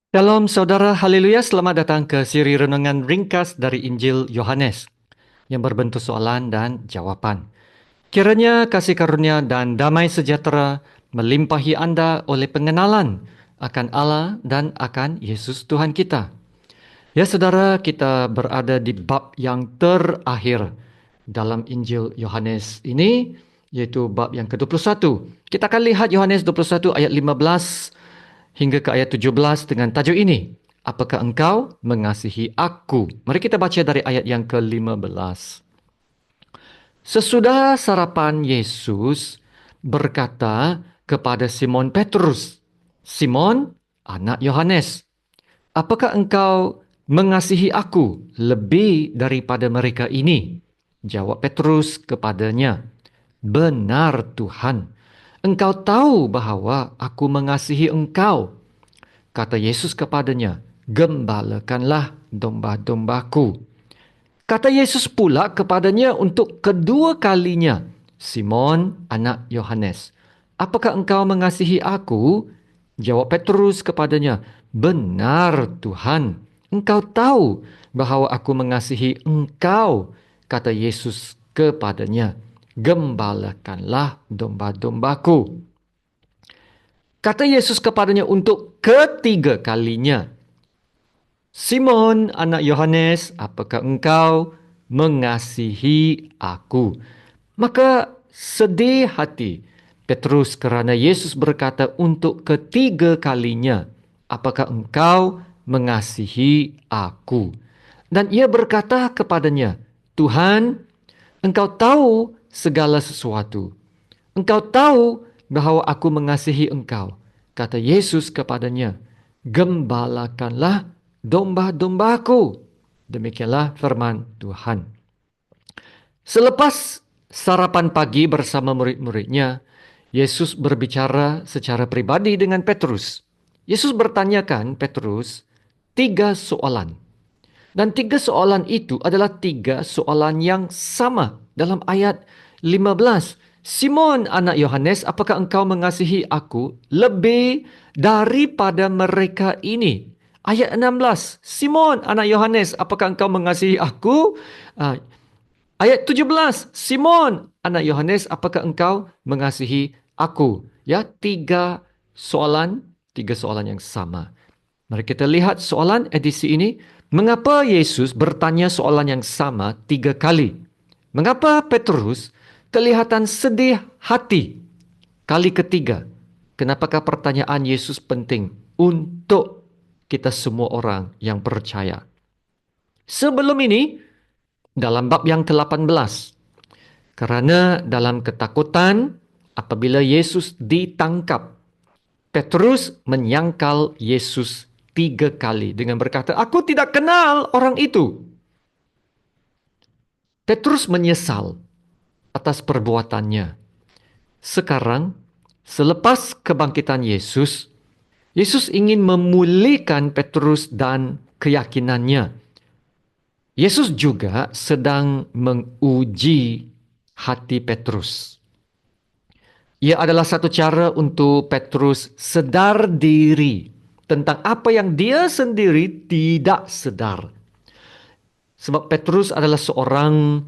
Shalom saudara, haleluya, selamat datang ke siri renungan ringkas dari Injil Yohanes yang berbentuk soalan dan jawaban. Kiranya kasih karunia dan damai sejahtera melimpahi Anda oleh pengenalan akan Allah dan akan Yesus Tuhan kita. Ya saudara, kita berada di bab yang terakhir dalam Injil Yohanes ini, yaitu bab yang ke-21. Kita akan lihat Yohanes 21 ayat 15 hingga ke ayat 17 dengan tajuk ini. Apakah engkau mengasihi aku? Mari kita baca dari ayat yang ke-15. Sesudah sarapan, Yesus berkata kepada Simon Petrus, "Simon, anak Yohanes, apakah engkau mengasihi aku lebih daripada mereka ini?" Jawab Petrus kepadanya, "Benar Tuhan, engkau tahu bahwa aku mengasihi engkau." Kata Yesus kepadanya, "Gembalakanlah domba-dombaku." Kata Yesus pula kepadanya untuk kedua kalinya, "Simon, anak Yohanes, apakah engkau mengasihi aku?" Jawab Petrus kepadanya, "Benar Tuhan, engkau tahu bahwa aku mengasihi engkau." Kata Yesus kepadanya, "Gembalakanlah domba-dombaku." Kata Yesus kepadanya untuk ketiga kalinya, "Simon, anak Yohanes, apakah engkau mengasihi aku?" Maka sedih hati Petrus kerana Yesus berkata untuk ketiga kalinya, "Apakah engkau mengasihi aku?" Dan ia berkata kepadanya, "Tuhan, engkau tahu segala sesuatu. Engkau tahu bahwa aku mengasihi engkau." Kata Yesus kepadanya, "Gembalakanlah domba-dombaku." Demikianlah firman Tuhan. Selepas sarapan pagi bersama murid-muridnya, Yesus berbicara secara pribadi dengan Petrus. Yesus bertanyakan Petrus 3 soalan. Dan 3 soalan itu adalah 3 soalan yang sama dalam ayat 15. "Simon, anak Yohanes, apakah engkau mengasihi aku lebih daripada mereka ini?" Ayat 16. "Simon, anak Yohanes, apakah engkau mengasihi aku?" Ah, Ayat 17. "Simon, anak Yohanes, apakah engkau mengasihi aku?" Ya, 3 soalan, 3 soalan yang sama. Mari kita lihat soalan edisi ini. Mengapa Yesus bertanya soalan yang sama 3 kali? Mengapa Petrus kelihatan sedih hati kali ketiga? Kenapakah pertanyaan Yesus penting untuk kita semua orang yang percaya? Sebelum ini, dalam bab yang ke-18, karena dalam ketakutan apabila Yesus ditangkap, Petrus menyangkal Yesus 3 kali dengan berkata, "Aku tidak kenal orang itu." Petrus menyesal atas perbuatannya. Sekarang, selepas kebangkitan Yesus, Yesus ingin memulihkan Petrus dan keyakinannya. Yesus juga sedang menguji hati Petrus. Ia adalah satu cara untuk Petrus sedar diri tentang apa yang dia sendiri tidak sedar. Sebab Petrus adalah seorang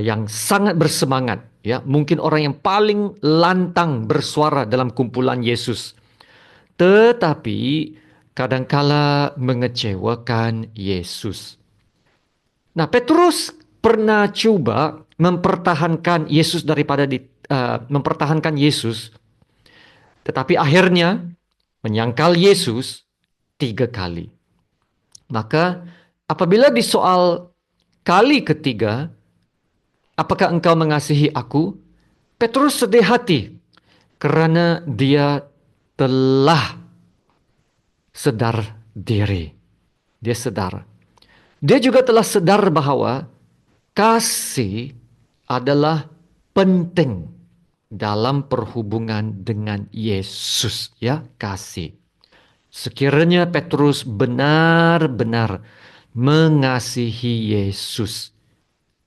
yang sangat bersemangat, ya, mungkin orang yang paling lantang bersuara dalam kumpulan Yesus. Tetapi kadangkala mengecewakan Yesus. Nah, Petrus pernah coba mempertahankan Yesus mempertahankan Yesus, tetapi akhirnya menyangkal Yesus 3 kali. Maka apabila di soal kali ketiga, "Apakah engkau mengasihi aku?" Petrus sedih hati kerana dia telah sedar diri. Dia sedar. Dia juga telah sedar bahawa kasih adalah penting dalam perhubungan dengan Yesus, ya, kasih. Sekiranya Petrus benar-benar mengasihi Yesus,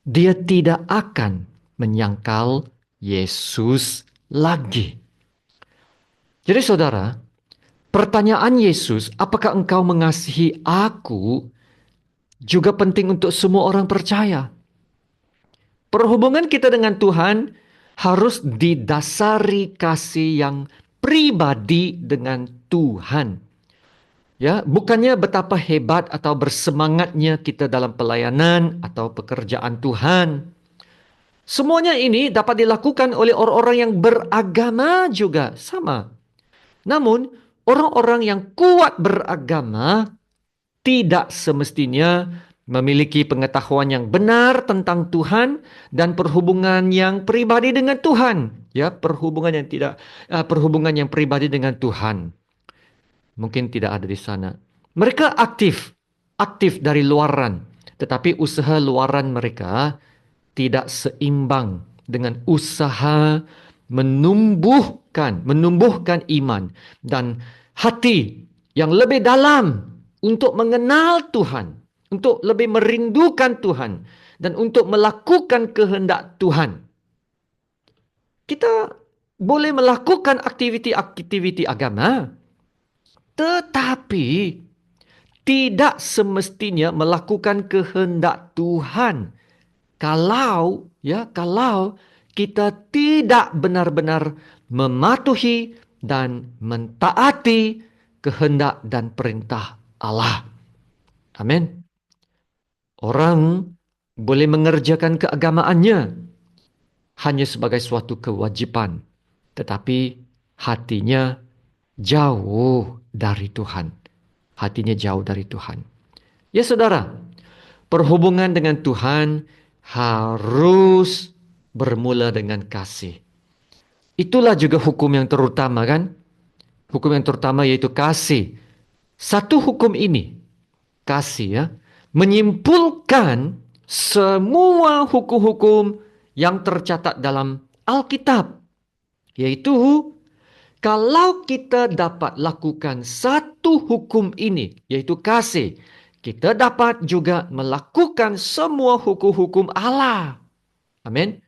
dia tidak akan menyangkal Yesus lagi. Jadi saudara, Pertanyaan Yesus, apakah engkau mengasihi aku, juga penting untuk semua orang percaya. Perhubungan kita dengan Tuhan harus didasari kasih yang pribadi dengan Tuhan. Ya, bukannya betapa hebat atau bersemangatnya kita dalam pelayanan atau pekerjaan Tuhan. Semuanya ini dapat dilakukan oleh orang-orang yang beragama juga sama. Namun, orang-orang yang kuat beragama tidak semestinya memiliki pengetahuan yang benar tentang Tuhan dan perhubungan yang pribadi dengan Tuhan. Ya, perhubungan yang pribadi dengan Tuhan. Mungkin tidak ada di sana. Mereka aktif dari luaran, tetapi usaha luaran mereka tidak seimbang dengan usaha menumbuhkan iman dan hati yang lebih dalam untuk mengenal Tuhan, untuk lebih merindukan Tuhan, dan untuk melakukan kehendak Tuhan. Kita boleh melakukan aktiviti-aktiviti agama, tetapi tidak semestinya melakukan kehendak Tuhan. Kalau kita tidak benar-benar mematuhi dan mentaati kehendak dan perintah Allah. Amin. Orang boleh mengerjakan keagamaannya hanya sebagai suatu kewajiban, tetapi hatinya jauh dari Tuhan. Hatinya jauh dari Tuhan. Ya saudara, perhubungan dengan Tuhan harus bermula dengan kasih. Itulah juga hukum yang terutama kan? Hukum yang terutama yaitu kasih. Satu hukum ini, kasih ya, menyimpulkan semua hukum-hukum yang tercatat dalam Alkitab. Yaitu, kalau kita dapat lakukan satu hukum ini, yaitu kasih, kita dapat juga melakukan semua hukum-hukum Allah. Amin.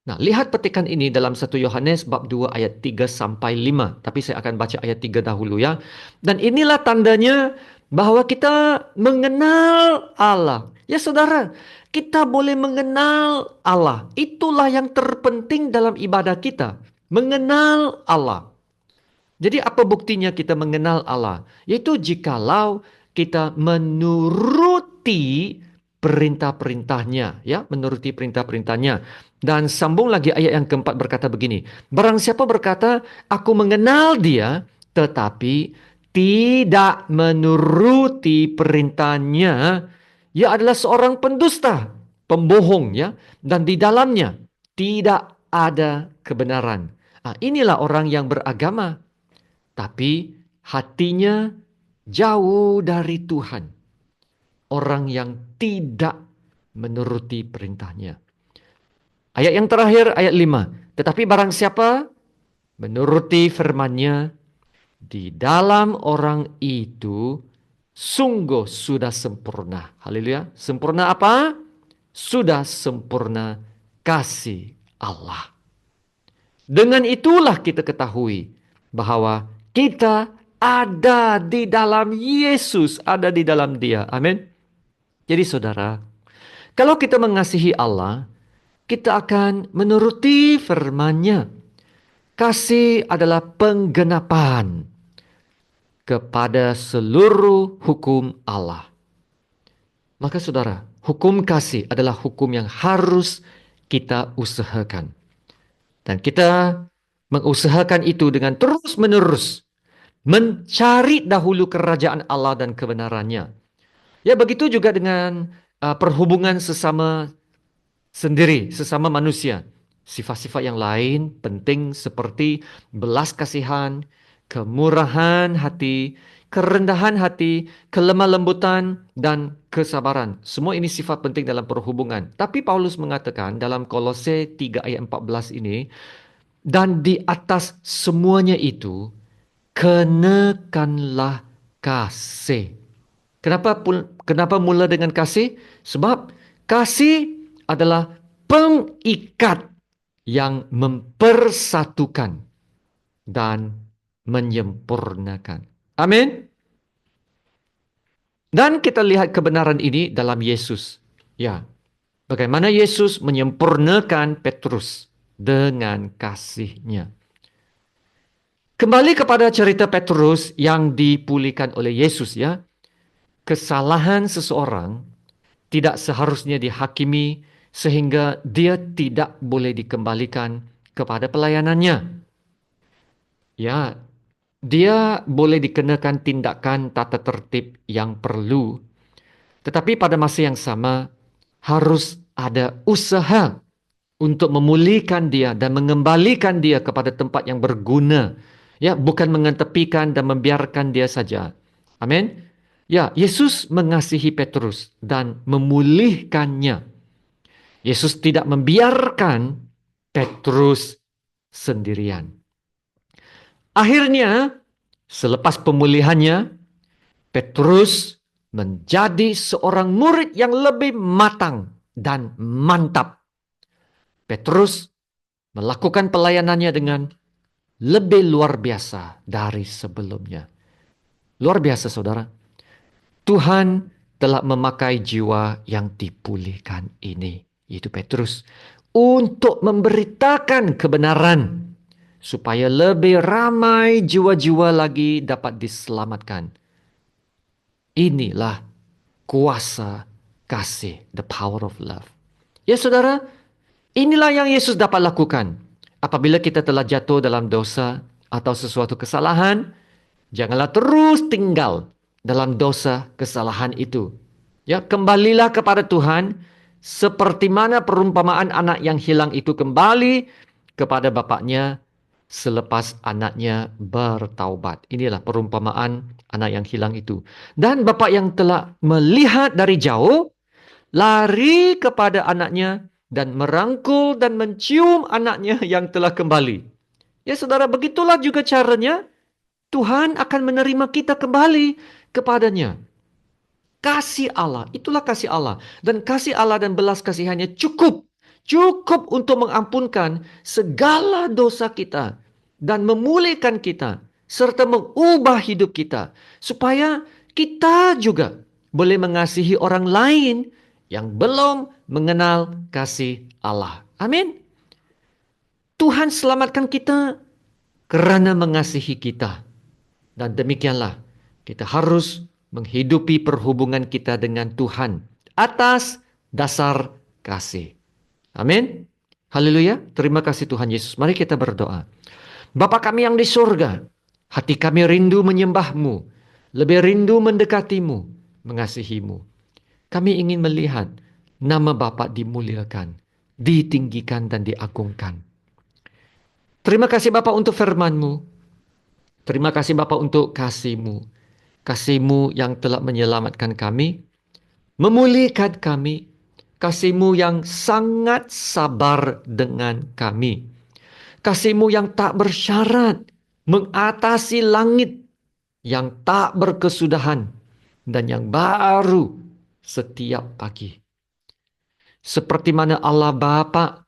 Nah, lihat petikan ini dalam 1 Yohanes bab 2 ayat 3 sampai 5. Tapi saya akan baca ayat 3 dahulu ya. Dan inilah tandanya bahwa kita mengenal Allah. Ya saudara, kita boleh mengenal Allah. Itulah yang terpenting dalam ibadah kita. Mengenal Allah. Jadi apa buktinya kita mengenal Allah? Yaitu jikalau kita menuruti perintah-perintahnya, ya, menuruti perintah-perintahnya. Dan sambung lagi ayat yang keempat berkata begini, barang siapa berkata, aku mengenal dia, tetapi tidak menuruti perintahnya, ia adalah seorang pendusta, pembohong, ya, dan di dalamnya tidak ada kebenaran. Nah, inilah orang yang beragama, tapi hatinya jauh dari Tuhan. Orang yang tidak menuruti perintahnya. Ayat yang terakhir, ayat 5. Tetapi barang siapa menuruti firman-Nya, di dalam orang itu sungguh sudah sempurna. Haleluya. Sempurna apa? Sudah sempurna kasih Allah. Dengan itulah kita ketahui bahwa kita ada di dalam Yesus, ada di dalam Dia. Amin. Jadi saudara, kalau kita mengasihi Allah, kita akan menuruti firman-Nya. Kasih adalah penggenapan kepada seluruh hukum Allah. Maka saudara, hukum kasih adalah hukum yang harus kita usahakan. Dan kita mengusahakan itu dengan terus-menerus mencari dahulu kerajaan Allah dan kebenarannya. Ya, begitu juga dengan perhubungan sesama sendiri, sesama manusia. Sifat-sifat yang lain penting seperti belas kasihan, kemurahan hati, kerendahan hati, kelemah lembutan, dan kesabaran. Semua ini sifat penting dalam perhubungan. Tapi Paulus mengatakan dalam Kolose 3 ayat 14 ini, dan di atas semuanya itu, kenakanlah kasih. Kenapa mula dengan kasih? Sebab kasih adalah pengikat yang mempersatukan dan menyempurnakan. Amin. Dan kita lihat kebenaran ini dalam Yesus. Ya, bagaimana Yesus menyempurnakan Petrus dengan kasih-Nya. Kembali kepada cerita Petrus yang dipulihkan oleh Yesus ya. Kesalahan seseorang tidak seharusnya dihakimi sehingga dia tidak boleh dikembalikan kepada pelayanannya. Ya, dia boleh dikenakan tindakan tata tertib yang perlu, tetapi pada masa yang sama harus ada usaha untuk memulihkan dia dan mengembalikan dia kepada tempat yang berguna. Ya, bukan mengetepikan dan membiarkan dia saja. Amin. Ya, Yesus mengasihi Petrus dan memulihkannya. Yesus tidak membiarkan Petrus sendirian. Akhirnya, selepas pemulihannya, Petrus menjadi seorang murid yang lebih matang dan mantap. Petrus melakukan pelayanannya dengan lebih luar biasa dari sebelumnya. Luar biasa, saudara. Tuhan telah memakai jiwa yang dipulihkan ini, yaitu Petrus, untuk memberitakan kebenaran, supaya lebih ramai jiwa-jiwa lagi dapat diselamatkan. Inilah kuasa kasih, the power of love. Ya saudara, inilah yang Yesus dapat lakukan. Apabila kita telah jatuh dalam dosa atau sesuatu kesalahan, janganlah terus tinggal dalam dosa kesalahan itu. Ya, kembalilah kepada Tuhan seperti mana perumpamaan anak yang hilang itu kembali kepada bapaknya selepas anaknya bertaubat. Inilah perumpamaan anak yang hilang itu. Dan bapak yang telah melihat dari jauh lari kepada anaknya dan merangkul dan mencium anaknya yang telah kembali. Ya saudara, begitulah juga caranya Tuhan akan menerima kita kembali kepadanya. Kasih Allah, itulah kasih Allah. Dan kasih Allah dan belas kasihannya cukup. Cukup untuk mengampunkan segala dosa kita. Dan memulihkan kita. Serta mengubah hidup kita. Supaya kita juga boleh mengasihi orang lain yang belum mengenal kasih Allah. Amin. Tuhan selamatkan kita karena mengasihi kita. Dan demikianlah kita harus menghidupi perhubungan kita dengan Tuhan atas dasar kasih. Amin. Haleluya. Terima kasih Tuhan Yesus. Mari kita berdoa. Bapa kami yang di surga, hati kami rindu menyembah-Mu, lebih rindu mendekati-Mu, mengasihi-Mu. Kami ingin melihat nama Bapa dimuliakan, ditinggikan dan diagungkan. Terima kasih Bapa untuk firman-Mu. Terima kasih Bapa untuk kasih-Mu. Kasih-Mu yang telah menyelamatkan kami, memulihkan kami. Kasih-Mu yang sangat sabar dengan kami. Kasih-Mu yang tak bersyarat, mengatasi langit yang tak berkesudahan dan yang baru setiap pagi. Seperti mana Allah Bapa,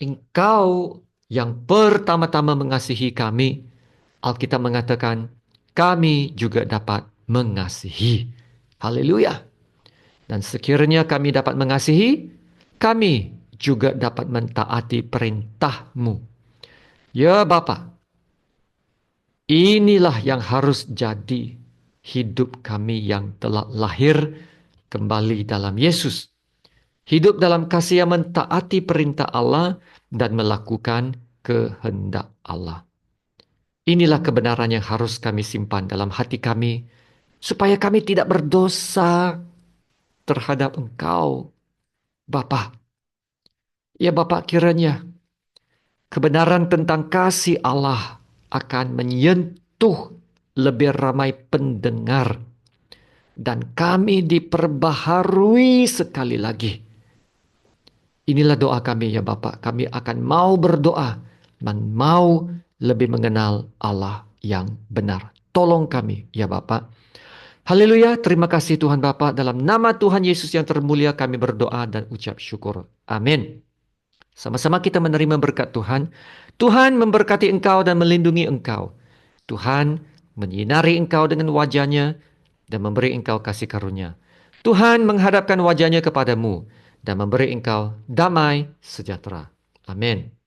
Engkau yang pertama-tama mengasihi kami, Alkitab mengatakan, kami juga dapat mengasihi. Haleluya. Dan sekiranya kami dapat mengasihi, kami juga dapat mentaati perintah-Mu. Ya Bapa, inilah yang harus jadi hidup kami yang telah lahir kembali dalam Yesus. Hidup dalam kasih yang mentaati perintah Allah dan melakukan kehendak Allah. Inilah kebenaran yang harus kami simpan dalam hati kami, supaya kami tidak berdosa terhadap Engkau, Bapa. Ya Bapa, kiranya kebenaran tentang kasih Allah akan menyentuh lebih ramai pendengar. Dan kami diperbaharui sekali lagi. Inilah doa kami ya Bapa. Kami akan mau berdoa dan mau lebih mengenal Allah yang benar. Tolong kami ya Bapa. Haleluya, terima kasih Tuhan Bapa. Dalam nama Tuhan Yesus yang termulia kami berdoa dan ucap syukur. Amin. Sama-sama kita menerima berkat Tuhan. Tuhan memberkati engkau dan melindungi engkau. Tuhan menyinari engkau dengan wajah-Nya dan memberi engkau kasih karunia. Tuhan menghadapkan wajah-Nya kepadamu dan memberi engkau damai sejahtera. Amin.